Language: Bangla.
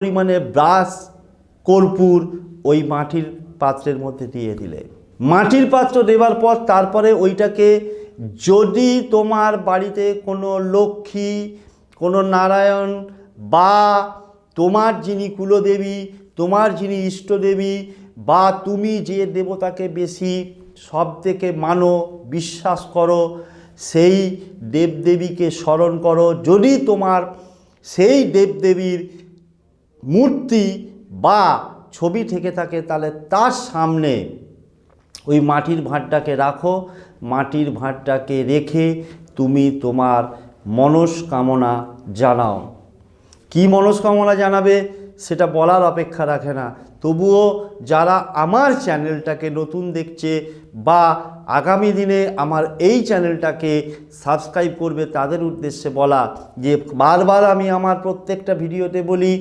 পরিমাণে ব্রাশ কর্পূর ওই মাটির পাত্রের মধ্যে দিয়ে দিলে, মাটির পাত্র দেওয়ার পর তারপরে ওইটাকে, যদি তোমার বাড়িতে কোনো লক্ষ্মী, কোনো নারায়ণ বা তোমার যিনি কুলদেবী, তোমার যিনি ইষ্টদেবী বা তুমি যে দেবতাকে বেশি সব থেকে মানো, বিশ্বাস করো, সেই দেবদেবীকে স্মরণ করো। যদি তোমার সেই দেবদেবীর মূর্তি বা ছবি থেকে থাকে তাহলে তার সামনে ওই মাটির ভাঁড়টাকে রাখো। মাটির ভাঁড়টাকে রেখে তুমি তোমার মনস্কামনা জানাও। কি মনস্কামনা জানাবে সেটা বলার অপেক্ষা রাখে না। তবুও যারা আমার চ্যানেলটাকে নতুন দেখছে বা আগামী দিনে আমার এই চ্যানেলটাকে সাবস্ক্রাইব করবে, তাদের উদ্দেশ্যে বলা যে বারবার আমি আমার প্রত্যেকটা ভিডিওতে বলি